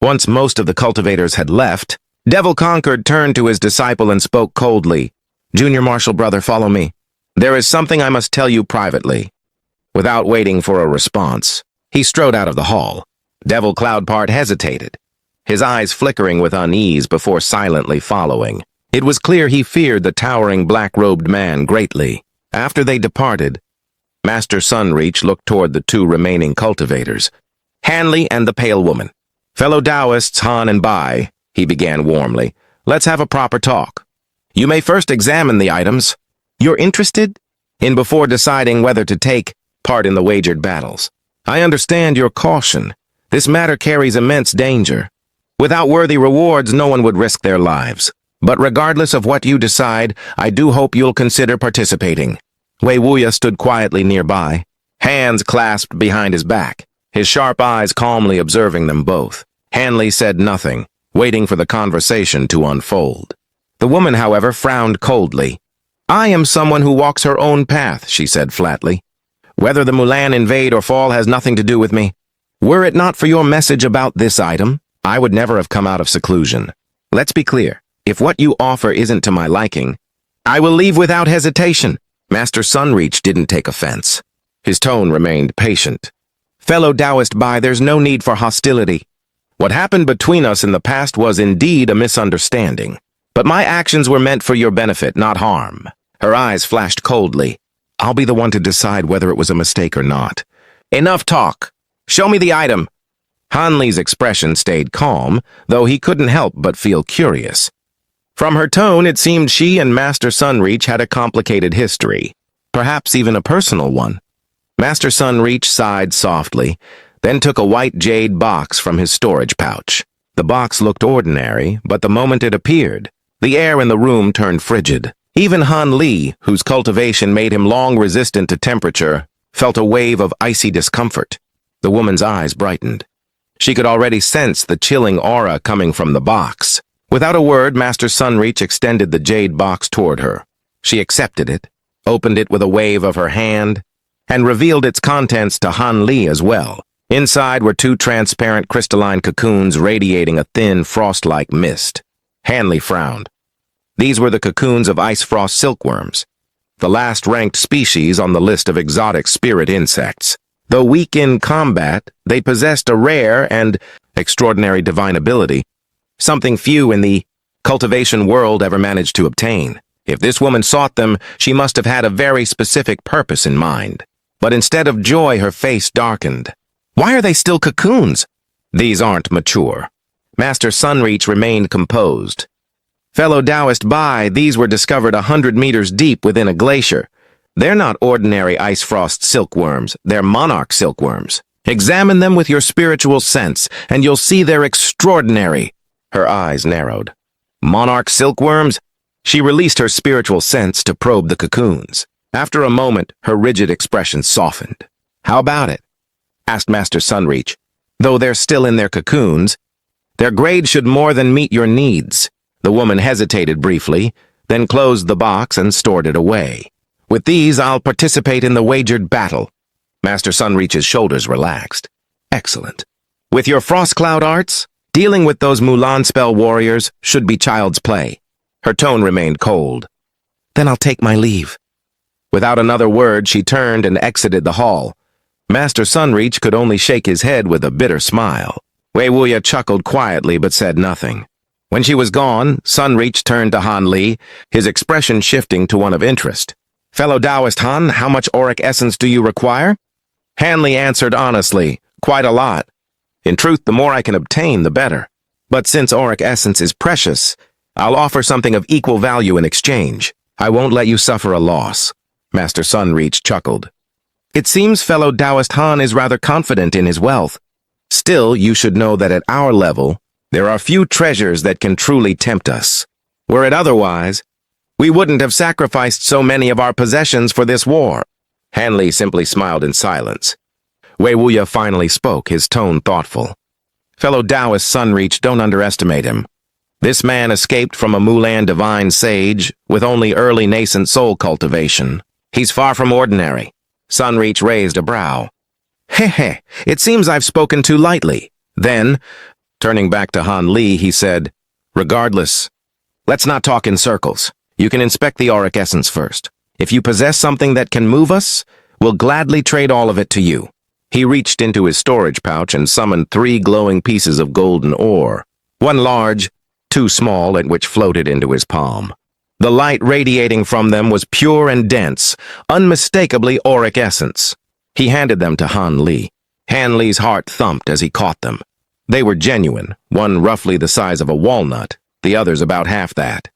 Once most of the cultivators had left, Devil Conquered turned to his disciple and spoke coldly. "Junior Marshal brother, follow me. There is something I must tell you privately." Without waiting for a response, he strode out of the hall. Devil Cloudpart hesitated, his eyes flickering with unease before silently following. It was clear he feared the towering black-robed man greatly. After they departed, Master Sunreach looked toward the two remaining cultivators, Hanley and the Pale Woman. "Fellow Taoists Han and Bai," he began warmly, "let's have a proper talk. You may first examine the items you're interested in before deciding whether to take part in the wagered battles. I understand your caution. This matter carries immense danger. Without worthy rewards, no one would risk their lives. But regardless of what you decide, I do hope you'll consider participating." Wei Wuya stood quietly nearby, hands clasped behind his back, his sharp eyes calmly observing them both. Hanley said nothing, waiting for the conversation to unfold. The woman, however, frowned coldly. "I am someone who walks her own path," she said flatly. "Whether the Mulan invade or fall has nothing to do with me. Were it not for your message about this item, I would never have come out of seclusion. Let's be clear. If what you offer isn't to my liking, I will leave without hesitation." Master Sunreach didn't take offense. His tone remained patient. "Fellow Taoist Bai, there's no need for hostility. What happened between us in the past was indeed a misunderstanding. But my actions were meant for your benefit, not harm." Her eyes flashed coldly. "I'll be the one to decide whether it was a mistake or not." "Enough talk. Show me the item." Hanley's expression stayed calm, though he couldn't help but feel curious. From her tone, it seemed she and Master Sunreach had a complicated history, perhaps even a personal one. Master Sunreach sighed softly, then took a white jade box from his storage pouch. The box looked ordinary, but the moment it appeared, the air in the room turned frigid. Even Han Li, whose cultivation made him long resistant to temperature, felt a wave of icy discomfort. The woman's eyes brightened. She could already sense the chilling aura coming from the box. Without a word, Master Sunreach extended the jade box toward her. She accepted it, opened it with a wave of her hand, and revealed its contents to Han Li as well. Inside were two transparent crystalline cocoons radiating a thin, frost-like mist. Hanley frowned. These were the cocoons of ice frost silkworms, the last-ranked species on the list of exotic spirit insects. Though weak in combat, they possessed a rare and extraordinary divine ability, something few in the cultivation world ever managed to obtain. If this woman sought them, she must have had a very specific purpose in mind. But instead of joy, her face darkened. "Why are they still cocoons?" "These aren't mature." Master Sunreach remained composed. "Fellow Taoist Bai, these were discovered 100 meters deep within a glacier. They're not ordinary ice frost silkworms, they're monarch silkworms. Examine them with your spiritual sense, and you'll see they're extraordinary." Her eyes narrowed. "Monarch silkworms?" She released her spiritual sense to probe the cocoons. After a moment, her rigid expression softened. "How about it?" asked Master Sunreach. "Though they're still in their cocoons, their grade should more than meet your needs." The woman hesitated briefly, then closed the box and stored it away. "With these, I'll participate in the wagered battle." Master Sunreach's shoulders relaxed. "Excellent. With your frost cloud arts, dealing with those Mulan spell warriors should be child's play." Her tone remained cold. "Then I'll take my leave." Without another word, she turned and exited the hall. Master Sunreach could only shake his head with a bitter smile. Wei Wuya chuckled quietly but said nothing. When she was gone, Sunreach turned to Han Li, his expression shifting to one of interest. "Fellow Taoist Han, how much auric essence do you require?" Hanley answered honestly, "Quite a lot. In truth, the more I can obtain, the better. But since auric essence is precious, I'll offer something of equal value in exchange. I won't let you suffer a loss." Master Sunreach chuckled. "It seems fellow Taoist Han is rather confident in his wealth. Still, you should know that at our level, there are few treasures that can truly tempt us. Were it otherwise, we wouldn't have sacrificed so many of our possessions for this war." Hanley simply smiled in silence. Wei Wuya finally spoke, his tone thoughtful. "Fellow Taoist Sunreach, don't underestimate him. This man escaped from a Mulan divine sage with only early nascent soul cultivation. He's far from ordinary." Sunreach raised a brow. "Heh, it seems I've spoken too lightly. Then, Turning back to Han Li, he said, "Regardless, let's not talk in circles. You can inspect the auric essence first. If you possess something that can move us, we'll gladly trade all of it to you." He reached into his storage pouch and summoned 3 glowing pieces of golden ore, one large, 2 small, and which floated into his palm. The light radiating from them was pure and dense, unmistakably auric essence. He handed them to Han Li. Han Li's heart thumped as he caught them. They were genuine, one roughly the size of a walnut, the others about half that.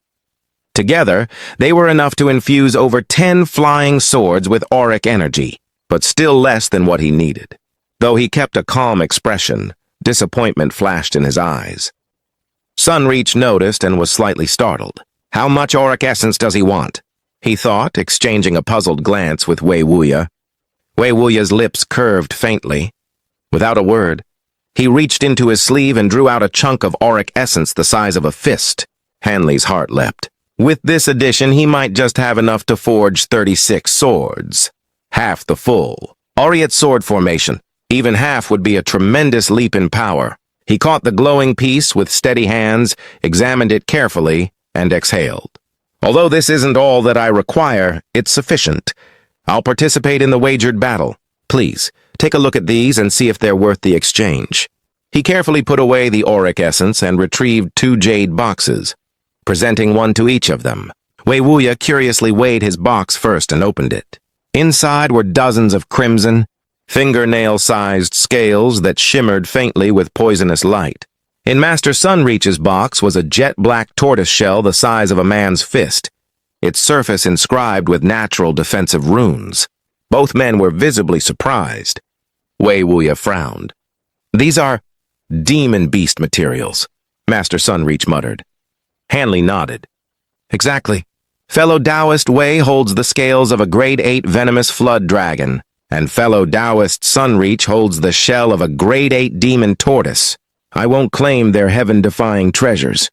Together, they were enough to infuse over 10 flying swords with auric energy, but still less than what he needed. Though he kept a calm expression, disappointment flashed in his eyes. Sunreach noticed and was slightly startled. How much auric essence does he want? He thought, exchanging a puzzled glance with Wei Wuya. Wei Wuya's lips curved faintly. Without a word, he reached into his sleeve and drew out a chunk of auric essence the size of a fist. Han Li's heart leapt. With this addition, he might just have enough to forge 36 swords. Half the full. Aureate sword formation. Even half would be a tremendous leap in power. He caught the glowing piece with steady hands, examined it carefully, and exhaled. Although this isn't all that I require, it's sufficient. I'll participate in the wagered battle. Please, take a look at these and see if they're worth the exchange. He carefully put away the auric essence and retrieved 2 jade boxes, presenting one to each of them. Wei Wuya curiously weighed his box first and opened it. Inside were dozens of crimson, fingernail-sized scales that shimmered faintly with poisonous light. In Master Sunreach's box was a jet-black tortoiseshell the size of a man's fist, its surface inscribed with natural defensive runes. Both men were visibly surprised. Wei Wuya frowned. "These are demon beast materials," Master Sunreach muttered. Han Li nodded. "Exactly. Fellow Taoist Wei holds the scales of a grade 8 venomous flood dragon, and fellow Taoist Sunreach holds the shell of a grade 8 demon tortoise. I won't claim they're heaven-defying treasures,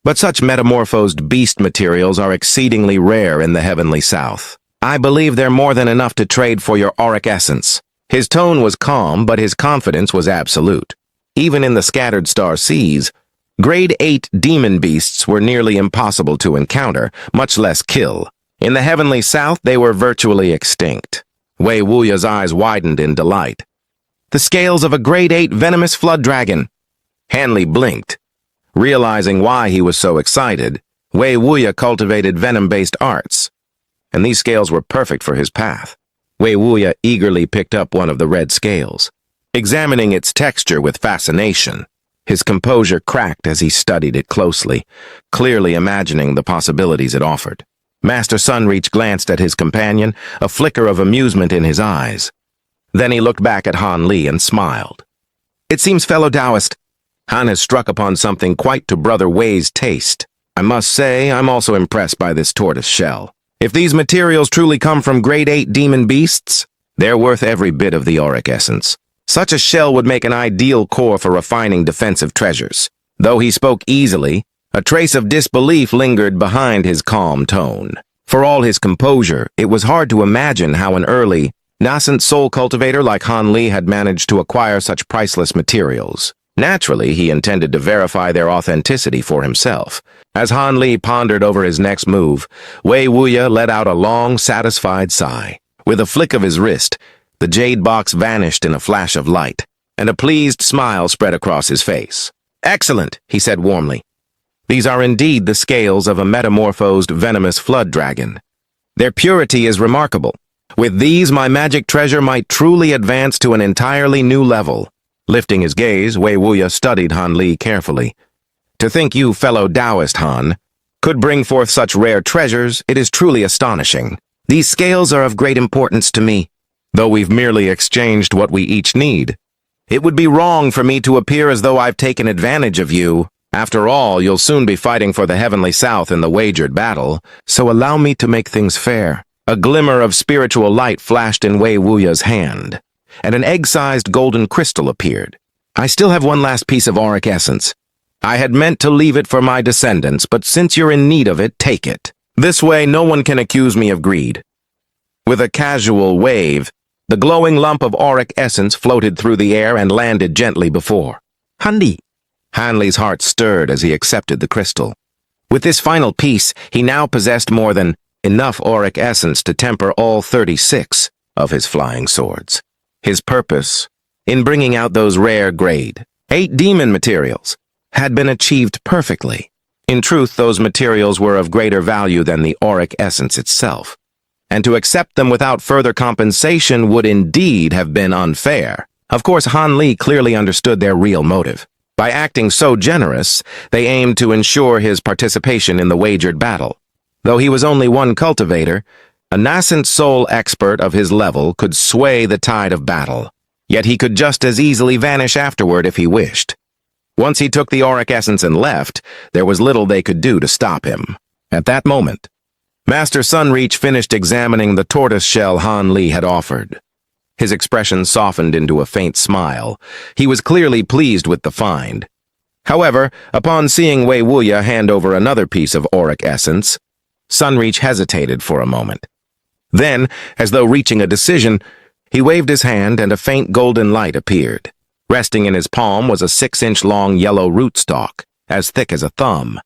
but such metamorphosed beast materials are exceedingly rare in the heavenly south. I believe they're more than enough to trade for your auric essence." His tone was calm, but his confidence was absolute. Even in the scattered star seas, grade 8 demon beasts were nearly impossible to encounter, much less kill. In the heavenly south, they were virtually extinct. Wei Wuya's eyes widened in delight. "The scales of a grade 8 venomous flood dragon." Han Li blinked. Realizing why he was so excited, Wei Wuya cultivated venom-based arts, and these scales were perfect for his path. Wei Wuya eagerly picked up one of the red scales, examining its texture with fascination. His composure cracked as he studied it closely, clearly imagining the possibilities it offered. Master Sunreach glanced at his companion, a flicker of amusement in his eyes. Then he looked back at Han Li and smiled. "It seems, fellow Taoist, Han has struck upon something quite to Brother Wei's taste. I must say, I'm also impressed by this tortoise shell. If these materials truly come from grade 8 demon beasts, they're worth every bit of the auric essence. Such a shell would make an ideal core for refining defensive treasures." Though he spoke easily, a trace of disbelief lingered behind his calm tone. For all his composure, it was hard to imagine how an early, nascent soul cultivator like Han Li had managed to acquire such priceless materials. Naturally, he intended to verify their authenticity for himself. As Han Li pondered over his next move, Wei Wuya let out a long, satisfied sigh. With a flick of his wrist, the jade box vanished in a flash of light, and a pleased smile spread across his face. "Excellent," he said warmly. "These are indeed the scales of a metamorphosed venomous flood dragon. Their purity is remarkable. With these, my magic treasure might truly advance to an entirely new level." Lifting his gaze, Wei Wuya studied Han Li carefully. "To think you, fellow Taoist Han, could bring forth such rare treasures, it is truly astonishing. These scales are of great importance to me, though we've merely exchanged what we each need. It would be wrong for me to appear as though I've taken advantage of you. After all, you'll soon be fighting for the heavenly south in the wagered battle, so allow me to make things fair." A glimmer of spiritual light flashed in Wei Wuya's hand, and an egg-sized golden crystal appeared. "I still have one last piece of auric essence. I had meant to leave it for my descendants, but since you're in need of it, take it. This way no one can accuse me of greed." With a casual wave, the glowing lump of auric essence floated through the air and landed gently before Han Li. Hanley's heart stirred as he accepted the crystal. With this final piece, he now possessed more than enough auric essence to temper all 36 of his flying swords. His purpose, in bringing out those rare grade 8 demon materials, had been achieved perfectly. In truth, those materials were of greater value than the auric essence itself, and to accept them without further compensation would indeed have been unfair. Of course, Han Li clearly understood their real motive. By acting so generous, they aimed to ensure his participation in the wagered battle. Though he was only one cultivator, a nascent soul expert of his level could sway the tide of battle. Yet he could just as easily vanish afterward if he wished. Once he took the auric essence and left, there was little they could do to stop him. At that moment, Master Sunreach finished examining the tortoise shell Han Li had offered. His expression softened into a faint smile. He was clearly pleased with the find. However, upon seeing Wei Wuya hand over another piece of auric essence, Sunreach hesitated for a moment. Then, as though reaching a decision, he waved his hand and a faint golden light appeared. Resting in his palm was a 6-inch-long yellow rootstock, as thick as a thumb.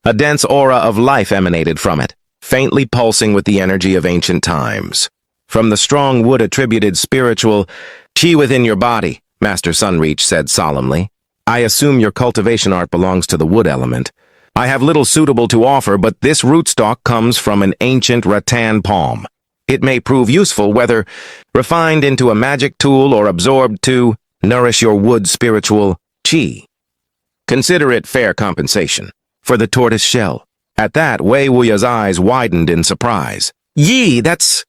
A dense aura of life emanated from it, faintly pulsing with the energy of ancient times. From the strong wood attributed spiritual chi within your body, Master Sunreach said solemnly. I assume your cultivation art belongs to the wood element. I have little suitable to offer, but this rootstock comes from an ancient rattan palm. It may prove useful whether refined into a magic tool or absorbed to nourish your wood spiritual chi. Consider it fair compensation for the tortoise shell. At that, Wei Wuya's eyes widened in surprise. Yi, that's...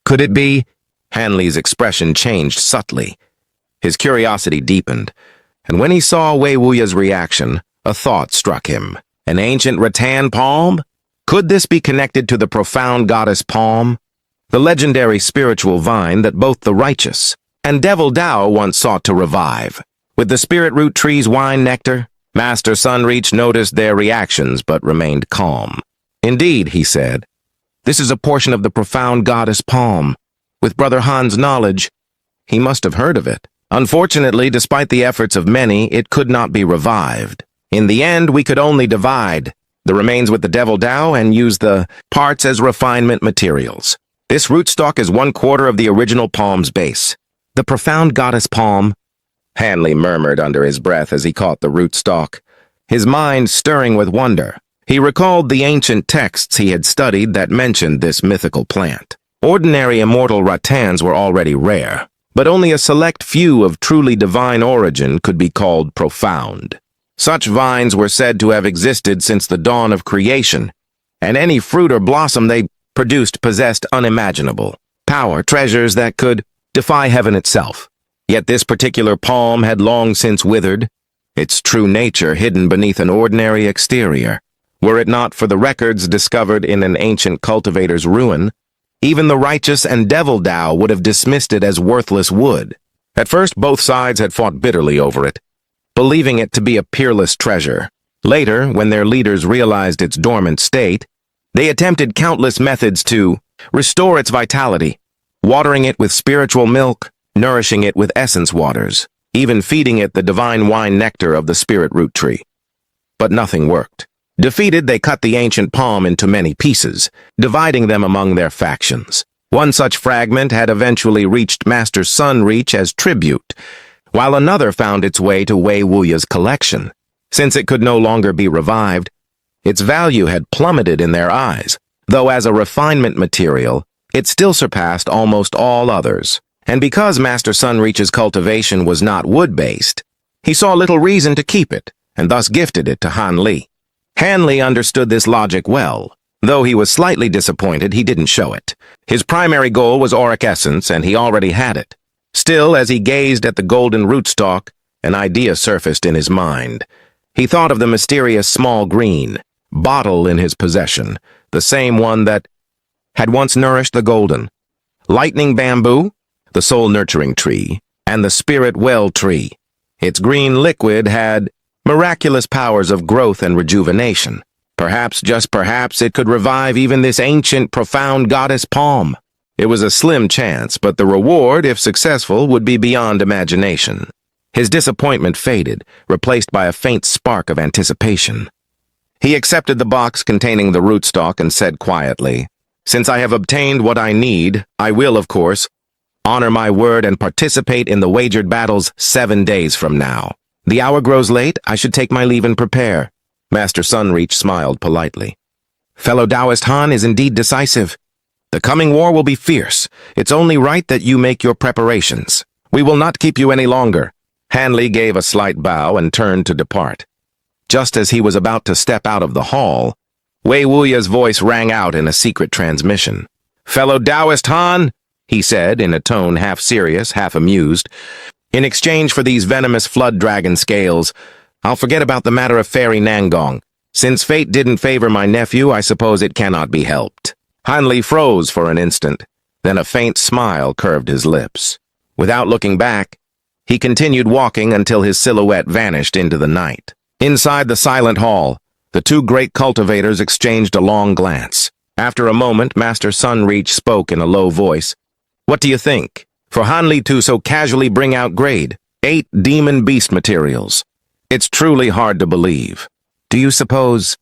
Could it be? Hanley's expression changed subtly. His curiosity deepened, and when he saw Wei Wuya's reaction, a thought struck him. An ancient rattan palm? Could this be connected to the profound goddess palm? The legendary spiritual vine that both the righteous and Devil Dao once sought to revive. With the spirit root tree's wine nectar, Master Sunreach noticed their reactions but remained calm. Indeed, he said, this is a portion of the profound goddess palm. With Brother Han's knowledge, he must have heard of it. Unfortunately, despite the efforts of many, it could not be revived. In the end, we could only divide the remains with the Devil Dao and use the parts as refinement materials. This rootstock is 1/4 of the original palm's base. The profound goddess palm, Hanley murmured under his breath as he caught the rootstock, his mind stirring with wonder. He recalled the ancient texts he had studied that mentioned this mythical plant. Ordinary immortal rattans were already rare, but only a select few of truly divine origin could be called profound. Such vines were said to have existed since the dawn of creation, and any fruit or blossom they produced possessed unimaginable power, treasures that could defy heaven itself. Yet this particular palm had long since withered, its true nature hidden beneath an ordinary exterior. Were it not for the records discovered in an ancient cultivator's ruin, even the righteous and Devil Dao would have dismissed it as worthless wood. At first, both sides had fought bitterly over it, believing it to be a peerless treasure. Later, when their leaders realized its dormant state, they attempted countless methods to restore its vitality, watering it with spiritual milk, nourishing it with essence waters, even feeding it the divine wine nectar of the spirit root tree. But nothing worked. Defeated, they cut the ancient palm into many pieces, dividing them among their factions. One such fragment had eventually reached Master Sunreach as tribute, while another found its way to Wei Wuya's collection. Since it could no longer be revived, its value had plummeted in their eyes, though as a refinement material, it still surpassed almost all others. And because Master Sunreach's cultivation was not wood-based, he saw little reason to keep it, and thus gifted it to Han Li. Han Li understood this logic well. Though he was slightly disappointed, he didn't show it. His primary goal was auric essence, and he already had it. Still, as he gazed at the golden rootstock, an idea surfaced in his mind. He thought of the mysterious small green bottle in his possession, the same one that had once nourished the golden lightning bamboo, the soul-nurturing tree, and the spirit well tree. Its green liquid had miraculous powers of growth and rejuvenation. Perhaps, just perhaps, it could revive even this ancient, profound goddess palm. It was a slim chance, but the reward, if successful, would be beyond imagination. His disappointment faded, replaced by a faint spark of anticipation. He accepted the box containing the rootstock and said quietly, "Since I have obtained what I need, I will, of course, honor my word and participate in the wagered battles 7 days from now. The hour grows late, I should take my leave and prepare." Master Sunreach smiled politely. "Fellow Taoist Han is indeed decisive. The coming war will be fierce. It's only right that you make your preparations. We will not keep you any longer." Hanley gave a slight bow and turned to depart. Just as he was about to step out of the hall, Wei Wuya's voice rang out in a secret transmission. "Fellow Taoist Han," he said in a tone half serious, half amused, "in exchange for these venomous flood dragon scales, I'll forget about the matter of Fairy Nangong. Since fate didn't favor my nephew, I suppose it cannot be helped." Hanley froze for an instant, then a faint smile curved his lips. Without looking back, he continued walking until his silhouette vanished into the night. Inside the silent hall, the two great cultivators exchanged a long glance. After a moment, Master Sunreach spoke in a low voice. "What do you think? For Hanley to so casually bring out grade 8 demon beast materials. It's truly hard to believe. Do you suppose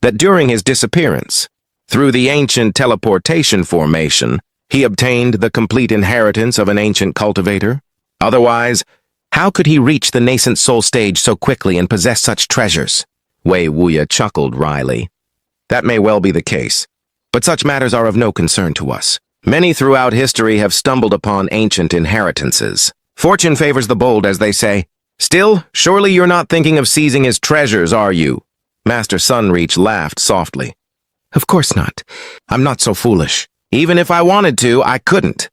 that during his disappearance, through the ancient teleportation formation, he obtained the complete inheritance of an ancient cultivator? Otherwise, how could he reach the nascent soul stage so quickly and possess such treasures?" Wei Wuya chuckled wryly. "That may well be the case, but such matters are of no concern to us. Many throughout history have stumbled upon ancient inheritances. Fortune favors the bold, as they say. Still, surely you're not thinking of seizing his treasures, are you?" Master Sunreach laughed softly. "Of course not. I'm not so foolish. Even if I wanted to, I couldn't.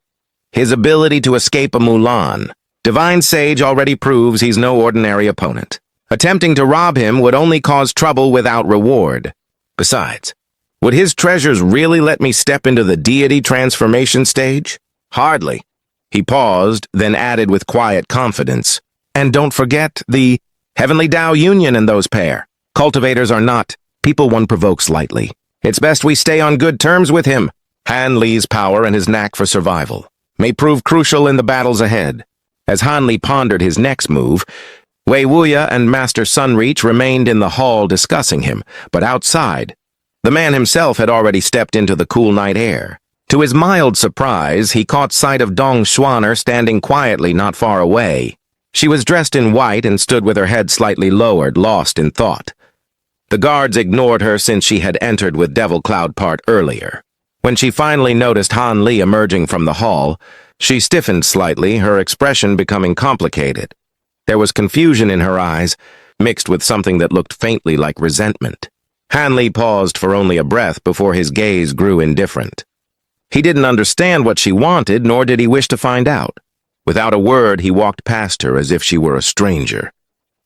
His ability to escape a Mulan, Divine Sage already proves he's no ordinary opponent. Attempting to rob him would only cause trouble without reward. Besides, would his treasures really let me step into the deity transformation stage? Hardly." He paused, then added with quiet confidence, "And don't forget the Heavenly Tao Union and those pair. Cultivators are not people one provokes lightly. It's best we stay on good terms with him. Hanley's power and his knack for survival may prove crucial in the battles ahead." As Hanley pondered his next move, Wei Wuya and Master Sunreach remained in the hall discussing him, but outside, the man himself had already stepped into the cool night air. To his mild surprise, he caught sight of Dong Xuaner standing quietly not far away. She was dressed in white and stood with her head slightly lowered, lost in thought. The guards ignored her since she had entered with Devil Cloud part earlier. When she finally noticed Han Li emerging from the hall, she stiffened slightly, her expression becoming complicated. There was confusion in her eyes, mixed with something that looked faintly like resentment. Hanley paused for only a breath before his gaze grew indifferent. He didn't understand what she wanted, nor did he wish to find out. Without a word, he walked past her as if she were a stranger,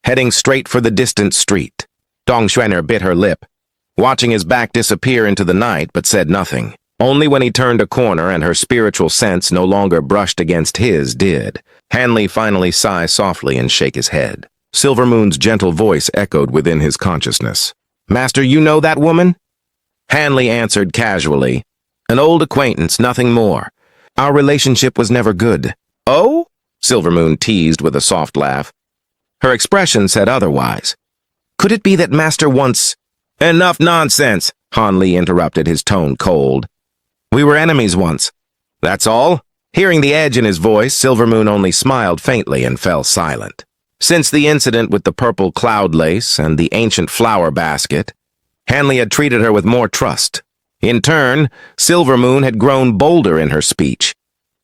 heading straight for the distant street. Dong Xuaner bit her lip, watching his back disappear into the night, but said nothing. Only when he turned a corner and her spiritual sense no longer brushed against his did Hanley finally sigh softly and shake his head. Silvermoon's gentle voice echoed within his consciousness. "Master, you know that woman?" Hanley answered casually. "An old acquaintance, nothing more. Our relationship was never good." "Oh?" Silvermoon teased with a soft laugh. Her expression said otherwise. "Could it be that Master once—" "Enough nonsense," Hanley interrupted, his tone cold. "We were enemies once. That's all." Hearing the edge in his voice, Silvermoon only smiled faintly and fell silent. Since the incident with the purple cloud lace and the ancient flower basket, Hanley had treated her with more trust. In turn, Silvermoon had grown bolder in her speech,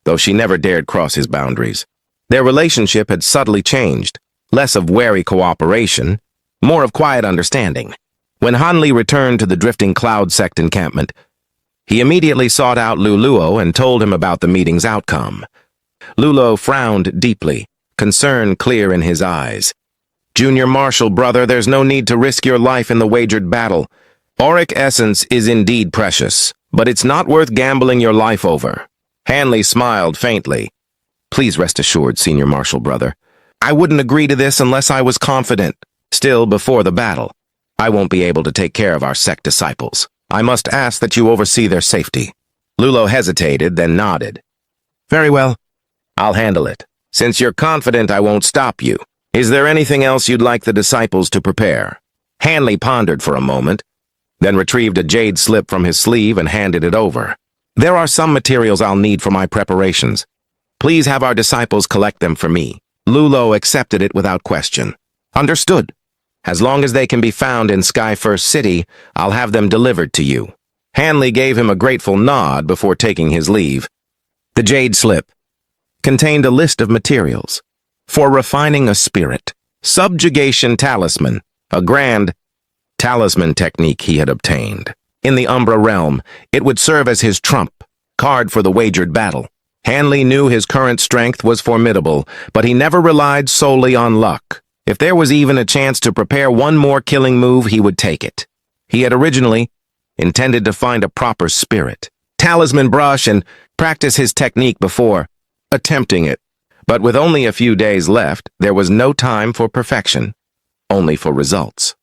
though she never dared cross his boundaries. Their relationship had subtly changed, less of wary cooperation, more of quiet understanding. When Hanley returned to the Drifting Cloud Sect encampment, he immediately sought out Luluo and told him about the meeting's outcome. Luluo frowned deeply, concern clear in his eyes. "Junior Marshal, brother, there's no need to risk your life in the wagered battle. Auric essence is indeed precious, but it's not worth gambling your life over." Hanley smiled faintly. "Please rest assured, Senior Marshal, brother. I wouldn't agree to this unless I was confident. Still, before the battle, I won't be able to take care of our sect disciples. I must ask that you oversee their safety." Luluo hesitated, then nodded. "Very well. I'll handle it. Since you're confident I won't stop you, Is there anything else you'd like the disciples to prepare? Hanley pondered for a moment, then retrieved a jade slip from his sleeve and handed it over. There are some materials I'll need for my preparations. Please have our disciples collect them for me. Lulo accepted it without question. Understood. As long as they can be found in Sky First City, I'll have them delivered to you. Hanley gave him a grateful nod before taking his leave. The jade slip contained a list of materials. For refining a spirit, subjugation talisman, a grand talisman technique he had obtained. In the Umbra realm, it would serve as his trump card for the wagered battle. Hanley knew his current strength was formidable, but he never relied solely on luck. If there was even a chance to prepare one more killing move, he would take it. He had originally intended to find a proper spirit, talisman brush, and practice his technique before attempting it. But with only a few days left, there was no time for perfection, only for results.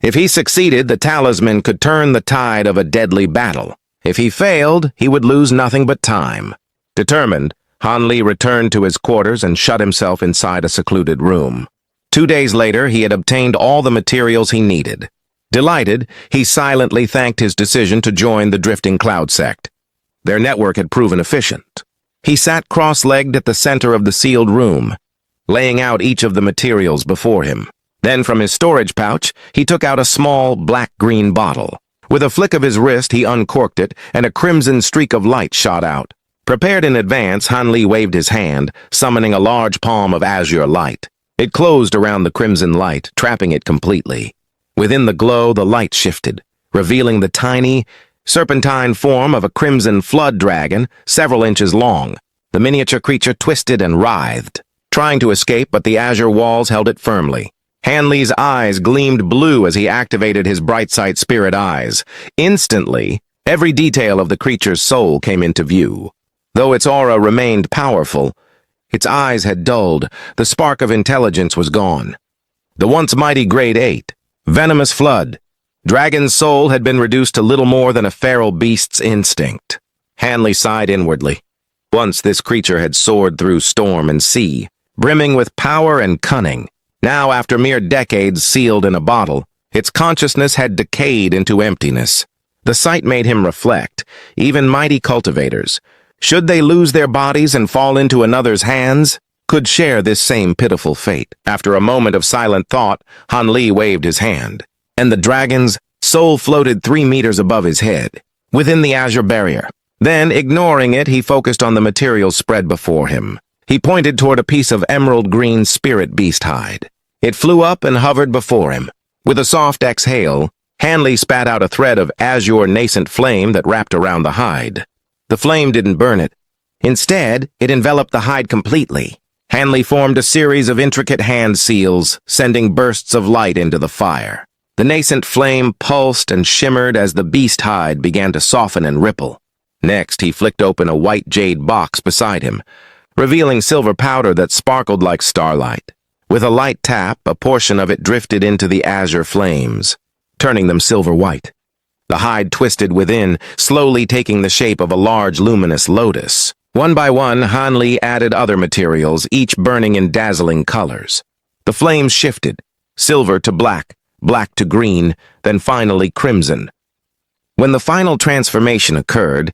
If he succeeded, the talisman could turn the tide of a deadly battle. If he failed, he would lose nothing but time. Determined, Hanley returned to his quarters and shut himself inside a secluded room. 2 days later, he had obtained all the materials he needed. Delighted, he silently thanked his decision to join the Drifting Cloud sect. Their network had proven efficient. He sat cross-legged at the center of the sealed room, laying out each of the materials before him. Then from his storage pouch, he took out a small black-green bottle. With a flick of his wrist, he uncorked it, and a crimson streak of light shot out. Prepared in advance, Hanley waved his hand, summoning a large palm of azure light. It closed around the crimson light, trapping it completely. Within the glow, the light shifted, revealing the tiny, serpentine form of a crimson flood dragon, several inches long. The miniature creature twisted and writhed, trying to escape, but the azure walls held it firmly. Hanley's eyes gleamed blue as he activated his bright sight spirit eyes. Instantly, every detail of the creature's soul came into view. Though its aura remained powerful, its eyes had dulled, the spark of intelligence was gone. The once mighty Grade 8, venomous flood, Dragon's soul had been reduced to little more than a feral beast's instinct. Hanley sighed inwardly. Once this creature had soared through storm and sea, brimming with power and cunning. Now, after mere decades sealed in a bottle, its consciousness had decayed into emptiness. The sight made him reflect. Even mighty cultivators, should they lose their bodies and fall into another's hands, could share this same pitiful fate. After a moment of silent thought, Hanley waved his hand, and the dragon's soul floated 3 meters above his head, within the azure barrier. Then, ignoring it, he focused on the material spread before him. He pointed toward a piece of emerald green spirit beast hide. It flew up and hovered before him. With a soft exhale, Hanley spat out a thread of azure nascent flame that wrapped around the hide. The flame didn't burn it. Instead, it enveloped the hide completely. Hanley formed a series of intricate hand seals, sending bursts of light into the fire. The nascent flame pulsed and shimmered as the beast hide began to soften and ripple. Next, he flicked open a white jade box beside him, revealing silver powder that sparkled like starlight. With a light tap, a portion of it drifted into the azure flames, turning them silver white. The hide twisted within, slowly taking the shape of a large luminous lotus. One by one, Hanley added other materials, each burning in dazzling colors. The flames shifted, silver to black, black to green, then finally crimson. When the final transformation occurred,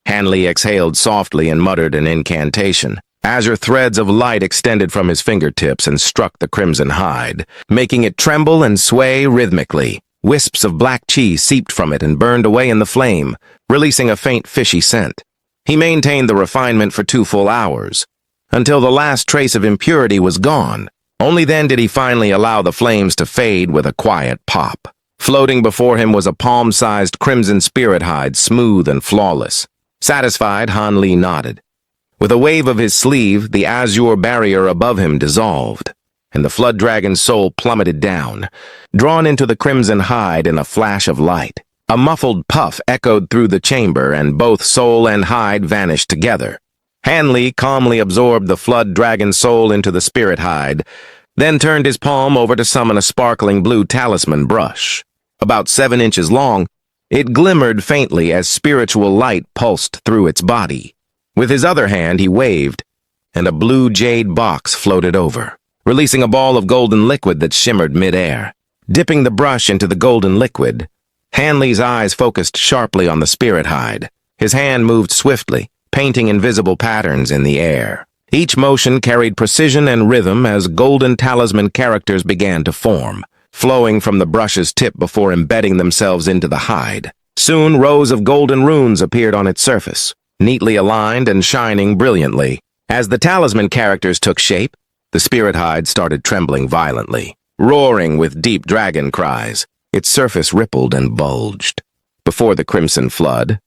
Hanley exhaled softly and muttered an incantation. Azure threads of light extended from his fingertips and struck the crimson hide, making it tremble and sway rhythmically. Wisps of black chi seeped from it and burned away in the flame, releasing a faint fishy scent. He maintained the refinement for 2 full hours, until the last trace of impurity was gone. Only then did he finally allow the flames to fade with a quiet pop. Floating before him was a palm-sized crimson spirit hide, smooth and flawless. Satisfied, Hanley nodded. With a wave of his sleeve, the azure barrier above him dissolved, and the flood dragon's soul plummeted down, drawn into the crimson hide in a flash of light. A muffled puff echoed through the chamber, and both soul and hide vanished together. Hanley calmly absorbed the flood dragon's soul into the spirit hide, then turned his palm over to summon a sparkling blue talisman brush. About 7 inches long, it glimmered faintly as spiritual light pulsed through its body. With his other hand, he waved, and a blue jade box floated over. releasing a ball of golden liquid that shimmered mid-air. Dipping the brush into the golden liquid, Hanley's eyes focused sharply on the spirit hide. His hand moved swiftly, painting invisible patterns in the air. Each motion carried precision and rhythm as golden talisman characters began to form, flowing from the brush's tip before embedding themselves into the hide. Soon, rows of golden runes appeared on its surface, neatly aligned and shining brilliantly. As the talisman characters took shape, the spirit hide started trembling violently. Roaring with deep dragon cries, its surface rippled and bulged. Before the crimson flood,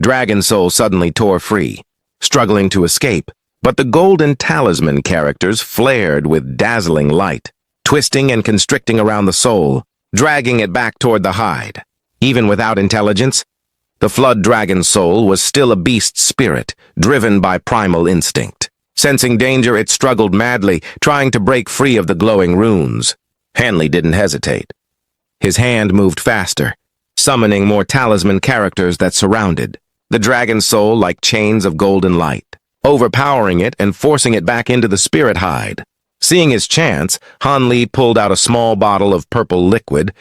Dragon Soul suddenly tore free, struggling to escape, but the golden talisman characters flared with dazzling light, twisting and constricting around the soul, dragging it back toward the hide. Even without intelligence, the flood dragon soul was still a beast spirit, driven by primal instinct. Sensing danger, it struggled madly, trying to break free of the glowing runes. Hanley didn't hesitate. His hand moved faster, summoning more talisman characters that surrounded the dragon soul like chains of golden light, overpowering it and forcing it back into the spirit hide. Seeing his chance, Hanley pulled out a small bottle of purple liquid,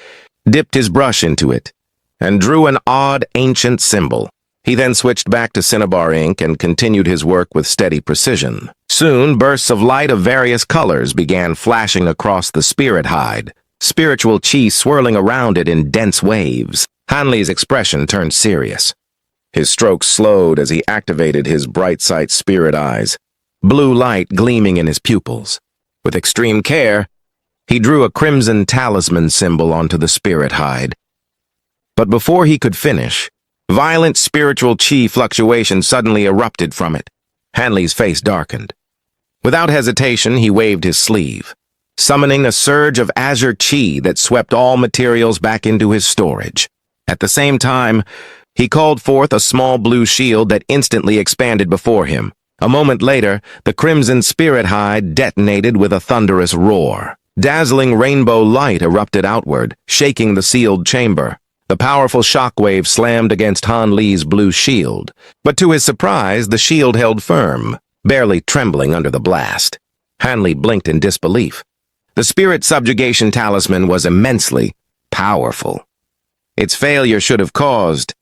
dipped his brush into it, and drew an odd, ancient symbol. He then switched back to cinnabar ink and continued his work with steady precision. Soon, bursts of light of various colors began flashing across the spirit hide, spiritual chi swirling around it in dense waves. Hanley's expression turned serious. His strokes slowed as he activated his bright sight spirit eyes, blue light gleaming in his pupils. With extreme care, he drew a crimson talisman symbol onto the spirit hide. But before he could finish, violent spiritual chi fluctuation suddenly erupted from it. Hanley's face darkened. Without hesitation, he waved his sleeve, summoning a surge of azure chi that swept all materials back into his storage. At the same time, he called forth a small blue shield that instantly expanded before him. A moment later, the crimson spirit hide detonated with a thunderous roar. Dazzling rainbow light erupted outward, shaking the sealed chamber. The powerful shockwave slammed against Hanley's blue shield, but to his surprise, the shield held firm, barely trembling under the blast. Hanley blinked in disbelief. The spirit subjugation talisman was immensely powerful. Its failure should have caused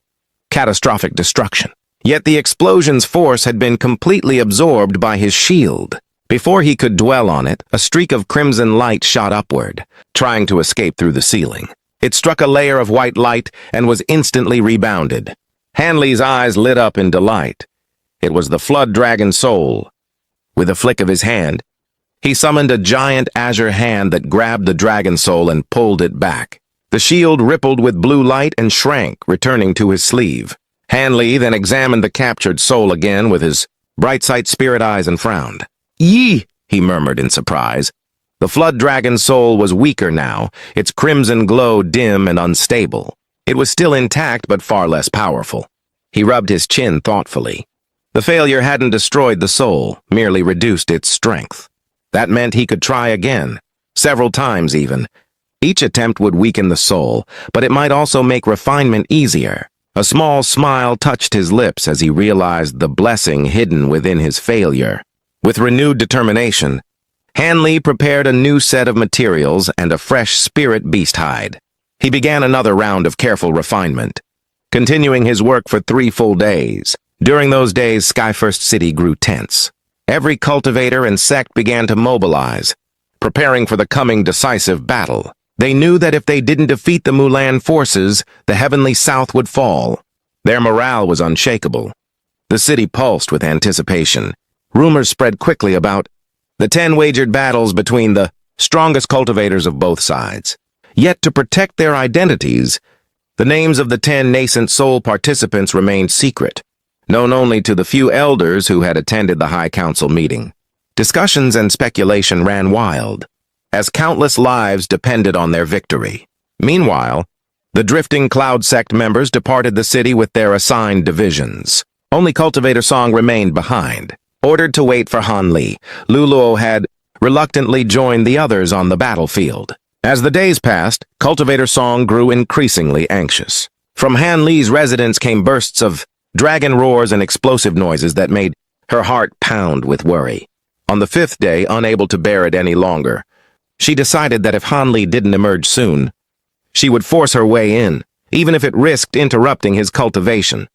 catastrophic destruction. Yet the explosion's force had been completely absorbed by his shield. Before he could dwell on it, a streak of crimson light shot upward, trying to escape through the ceiling. It struck a layer of white light and was instantly rebounded. Hanley's eyes lit up in delight. It was the flood dragon soul. With a flick of his hand, he summoned a giant azure hand that grabbed the dragon soul and pulled it back. The shield rippled with blue light and shrank, returning to his sleeve. Hanley then examined the captured soul again with his bright sight spirit eyes and frowned. "Yee!" he murmured in surprise. The flood dragon soul was weaker now, its crimson glow dim and unstable. It was still intact but far less powerful. He rubbed his chin thoughtfully. The failure hadn't destroyed the soul, merely reduced its strength. That meant he could try again, several times even. Each attempt would weaken the soul, but it might also make refinement easier. A small smile touched his lips as he realized the blessing hidden within his failure. With renewed determination, Hanley prepared a new set of materials and a fresh spirit beast hide. He began another round of careful refinement, continuing his work for 3 full days. During those days, Skyfirst City grew tense. Every cultivator and sect began to mobilize, preparing for the coming decisive battle. They knew that if they didn't defeat the Mulan forces, the heavenly south would fall. Their morale was unshakable. The city pulsed with anticipation. Rumors spread quickly about the 10 wagered battles between the strongest cultivators of both sides. Yet to protect their identities, the names of the 10 nascent soul participants remained secret, known only to the few elders who had attended the High Council meeting. Discussions and speculation ran wild, as countless lives depended on their victory. Meanwhile, the drifting Cloud Sect members departed the city with their assigned divisions. Only Cultivator Song remained behind. Ordered to wait for Hanley, Luluo had reluctantly joined the others on the battlefield. As the days passed, Cultivator Song grew increasingly anxious. From Hanley's residence came bursts of dragon roars and explosive noises that made her heart pound with worry. On the fifth day, unable to bear it any longer, she decided that if Han Li didn't emerge soon, she would force her way in, even if it risked interrupting his cultivation.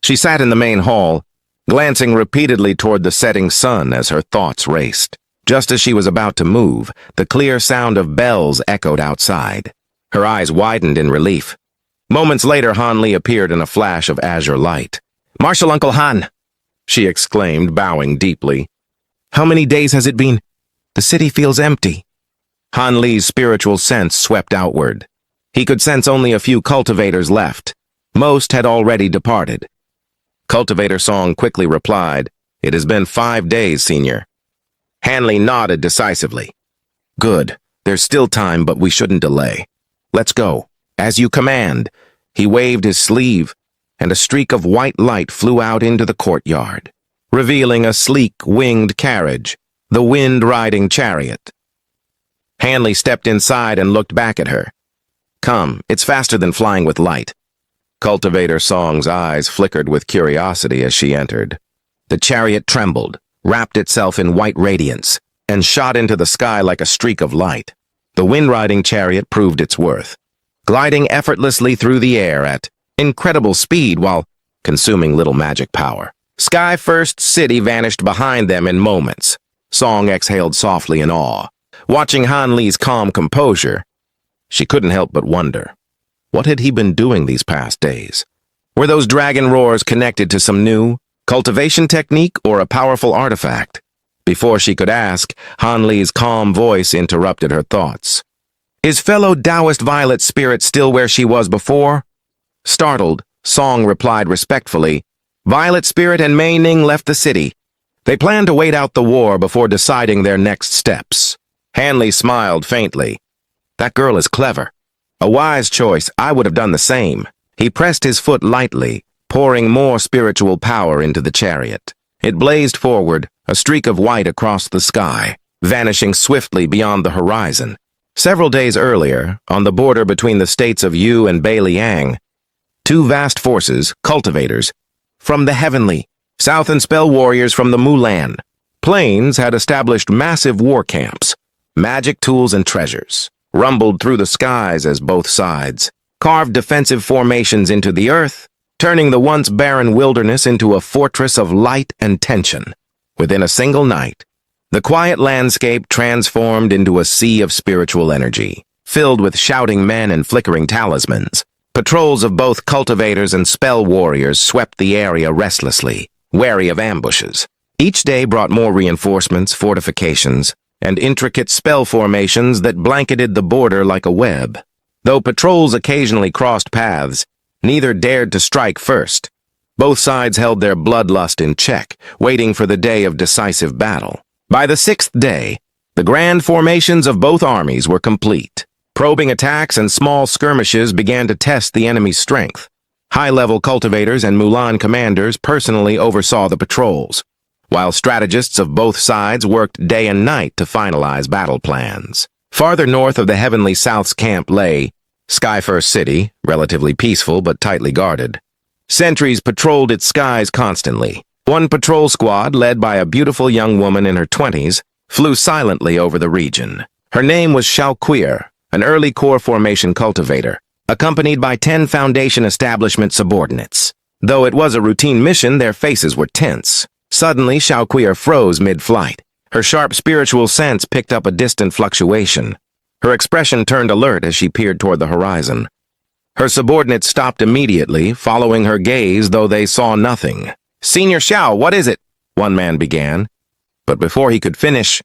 She sat in the main hall, glancing repeatedly toward the setting sun as her thoughts raced. Just as she was about to move, the clear sound of bells echoed outside. Her eyes widened in relief. Moments later, Han Li appeared in a flash of azure light. "Marshal Uncle Han!" she exclaimed, bowing deeply. "How many days has it been? The city feels empty." Han Li's spiritual sense swept outward. He could sense only a few cultivators left. Most had already departed. Cultivator Song quickly replied, "It has been 5 days, Senior." Han Li nodded decisively. "Good. There's still time, but we shouldn't delay. Let's go. As you command." He waved his sleeve, and a streak of white light flew out into the courtyard, revealing a sleek, winged carriage, the wind-riding chariot. Han Li stepped inside and looked back at her. "Come, it's faster than flying with light." Cultivator Song's eyes flickered with curiosity as she entered. The chariot trembled, wrapped itself in white radiance, and shot into the sky like a streak of light. The wind-riding chariot proved its worth, gliding effortlessly through the air at incredible speed while consuming little magic power. Sky First City vanished behind them in moments. Song exhaled softly in awe. Watching Han Li's calm composure, she couldn't help but wonder, what had he been doing these past days? Were those dragon roars connected to some new cultivation technique or a powerful artifact? Before she could ask, Han Li's calm voice interrupted her thoughts. "Is fellow Taoist Violet spirit still where she was before?" Startled, Song replied respectfully, "Violet Spirit and Mei Ning left the city. They plan to wait out the war before deciding their next steps." Han Li smiled faintly. "That girl is clever. A wise choice. I would have done the same." He pressed his foot lightly, pouring more spiritual power into the chariot. It blazed forward, a streak of white across the sky, vanishing swiftly beyond the horizon. Several days earlier, on the border between the states of Yu and Beiliang, two vast forces, cultivators, from the heavenly, south and spell warriors from the Mulan plains had established massive war camps. Magic tools and treasures rumbled through the skies as both sides carved defensive formations into the earth, turning the once barren wilderness into a fortress of light and tension. Within a single night, the quiet landscape transformed into a sea of spiritual energy, filled with shouting men and flickering talismans. Patrols of both cultivators and spell warriors swept the area restlessly, wary of ambushes. Each day brought more reinforcements, fortifications, and intricate spell formations that blanketed the border like a web. Though patrols occasionally crossed paths, neither dared to strike first. Both sides held their bloodlust in check, waiting for the day of decisive battle. By the 6th day, the grand formations of both armies were complete. Probing attacks and small skirmishes began to test the enemy's strength. High-level cultivators and Mulan commanders personally oversaw the patrols, while strategists of both sides worked day and night to finalize battle plans. Farther north of the Heavenly South's camp lay Sky First City, relatively peaceful but tightly guarded. Sentries patrolled its skies constantly. One patrol squad, led by a beautiful young woman in her 20s, flew silently over the region. Her name was xianxia, an early core formation cultivator, accompanied by 10 Foundation establishment subordinates. Though it was a routine mission, their faces were tense. Suddenly, xianxia froze mid-flight. Her sharp spiritual sense picked up a distant fluctuation. Her expression turned alert as she peered toward the horizon. Her subordinates stopped immediately, following her gaze, though they saw nothing. "Senior Xiao, what is it?" one man began. But before he could finish,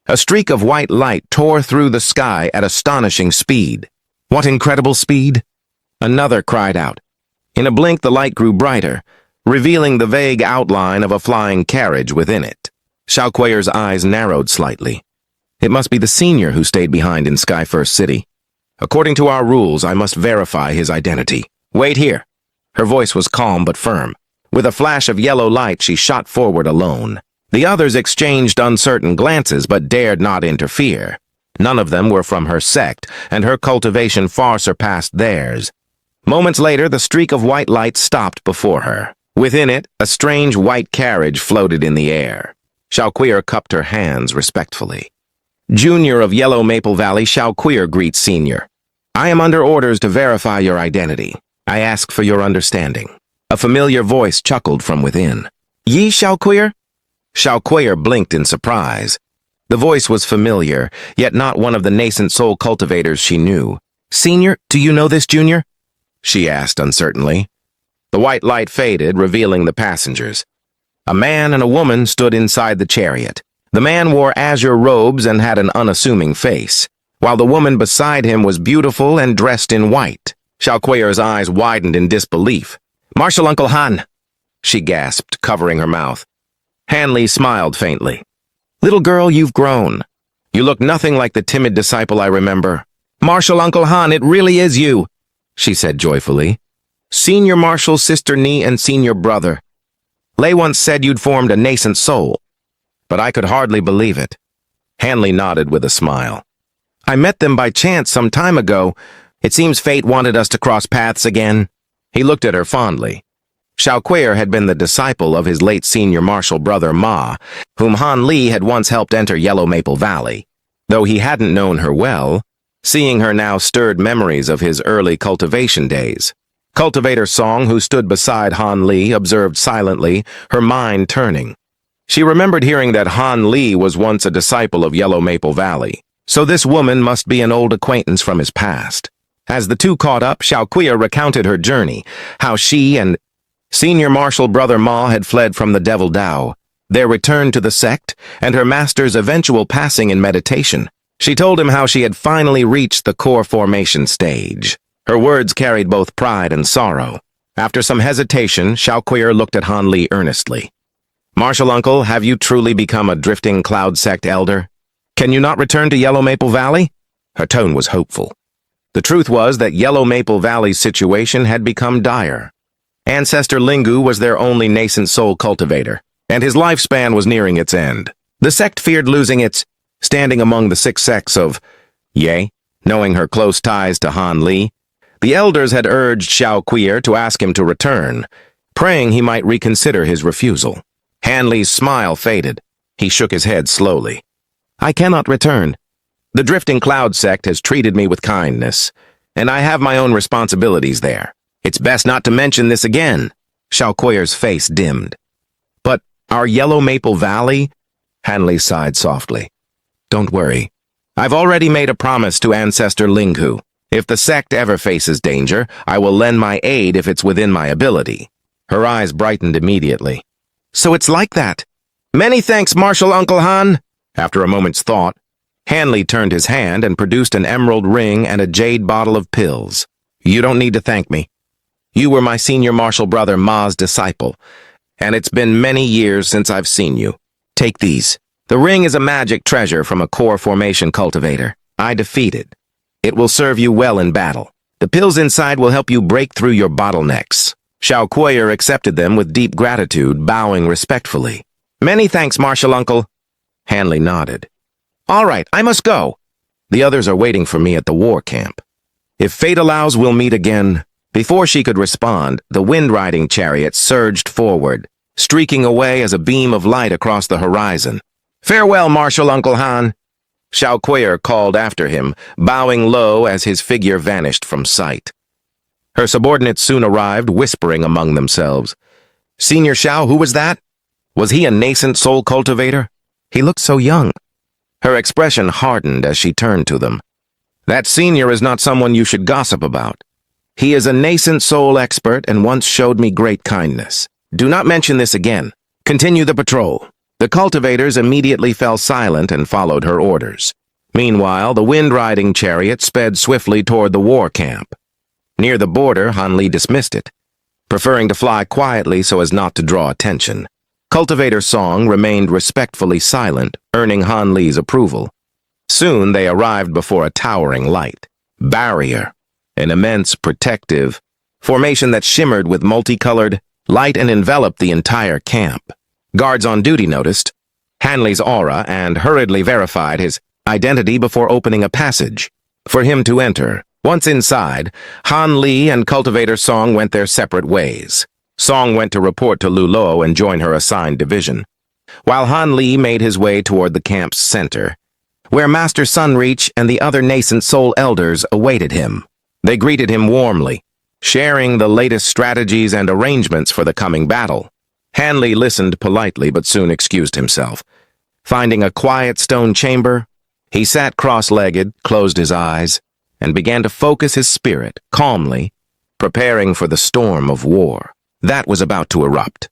a streak of white light tore through the sky at astonishing speed. "What incredible speed?" another cried out. In a blink, the light grew brighter, revealing the vague outline of a flying carriage within it. Xiaoquia's eyes narrowed slightly. It must be the senior who stayed behind in Sky First City. According to our rules, I must verify his identity. "Wait here." Her voice was calm but firm. With a flash of yellow light, she shot forward alone. The others exchanged uncertain glances but dared not interfere. None of them were from her sect, and her cultivation far surpassed theirs. Moments later, the streak of white light stopped before her. Within it, a strange white carriage floated in the air. Xiaoquir cupped her hands respectfully. Junior of Yellow Maple Valley, Xiaoquir greets Senior. I am under orders to verify your identity. I ask for your understanding. A familiar voice chuckled from within. Ye Xiaoquir? Xiaoquir blinked in surprise. The voice was familiar, yet not one of the nascent soul cultivators she knew. Senior, do you know this Junior? She asked uncertainly. The white light faded, revealing the passengers. A man and a woman stood inside the chariot. The man wore azure robes and had an unassuming face, while the woman beside him was beautiful and dressed in white. Xiaoquir's eyes widened in disbelief. Marshal Uncle Han, she gasped, covering her mouth. Hanli smiled faintly. Little girl, you've grown. You look nothing like the timid disciple I remember. Marshal Uncle Han, it really is you, she said joyfully. Senior Marshal's sister Ni and senior brother. Lei once said you'd formed a nascent soul, but I could hardly believe it. Hanli nodded with a smile. I met them by chance some time ago. It seems fate wanted us to cross paths again. He looked at her fondly. Xiaoquir had been the disciple of his late senior marshal brother Ma, whom Han Li had once helped enter Yellow Maple Valley. Though he hadn't known her well, seeing her now stirred memories of his early cultivation days. Cultivator Song, who stood beside Han Li, observed silently, her mind turning. She remembered hearing that Han Li was once a disciple of Yellow Maple Valley, so this woman must be an old acquaintance from his past. As the two caught up, Xiaoquir recounted her journey, how she and Senior Marshal Brother Ma had fled from the Devil Dao, their return to the sect, and her master's eventual passing in meditation. She told him how she had finally reached the core formation stage. Her words carried both pride and sorrow. After some hesitation, Xiaoquir looked at Han Li earnestly. Marshal Uncle, have you truly become a drifting cloud sect elder? Can you not return to Yellow Maple Valley? Her tone was hopeful. The truth was that Yellow Maple Valley's situation had become dire. Ancestor Lingu was their only nascent soul cultivator, and his lifespan was nearing its end. The sect feared losing its standing among the six sects of Ye, knowing her close ties to Han Li. The elders had urged Xiaoquir to ask him to return, praying he might reconsider his refusal. Han Li's smile faded. He shook his head slowly. I cannot return. The Drifting Cloud sect has treated me with kindness, and I have my own responsibilities there. It's best not to mention this again. Xiaoquir's face dimmed. But our Yellow Maple Valley? Han Li sighed softly. Don't worry. I've already made a promise to Ancestor Lingu. If the sect ever faces danger, I will lend my aid if it's within my ability. Her eyes brightened immediately. So it's like that. Many thanks, Marshal Uncle Han. After a moment's thought, Han Li turned his hand and produced an emerald ring and a jade bottle of pills. You don't need to thank me. You were my senior marshal brother Ma's disciple, and it's been many years since I've seen you. Take these. The ring is a magic treasure from a core formation cultivator. I defeated. It will serve you well in battle. The pills inside will help you break through your bottlenecks. Xiaoquir accepted them with deep gratitude, bowing respectfully. Many thanks, Marshal Uncle. Han Li nodded. All right, I must go. The others are waiting for me at the war camp. If fate allows, we'll meet again. Before she could respond, the wind-riding chariot surged forward, streaking away as a beam of light across the horizon. Farewell, Marshal Uncle Han. Xiaoquir called after him, bowing low as his figure vanished from sight. Her subordinates soon arrived, whispering among themselves. Senior Xiao, who was that? Was he a nascent soul cultivator? He looked so young. Her expression hardened as she turned to them. That senior is not someone you should gossip about. He is a nascent soul expert and once showed me great kindness. Do not mention this again. Continue the patrol. The cultivators immediately fell silent and followed her orders. Meanwhile, the wind-riding chariot sped swiftly toward the war camp. Near the border, Han Li dismissed it, preferring to fly quietly so as not to draw attention. Cultivator Song remained respectfully silent, earning Han Li's approval. Soon they arrived before a towering light. Barrier, an immense protective formation that shimmered with multicolored light and enveloped the entire camp. Guards on duty noticed Han Li's aura and hurriedly verified his identity before opening a passage for him to enter. Once inside, Han Li and Cultivator Song went their separate ways. Song went to report to Lulo and join her assigned division. while Han Li made his way toward the camp's center, where Master Sunreach and the other nascent soul elders awaited him. They greeted him warmly, sharing the latest strategies and arrangements for the coming battle. Han Li listened politely but soon excused himself. Finding a quiet stone chamber, he sat cross-legged, closed his eyes, and began to focus his spirit calmly, preparing for the storm of war that was about to erupt.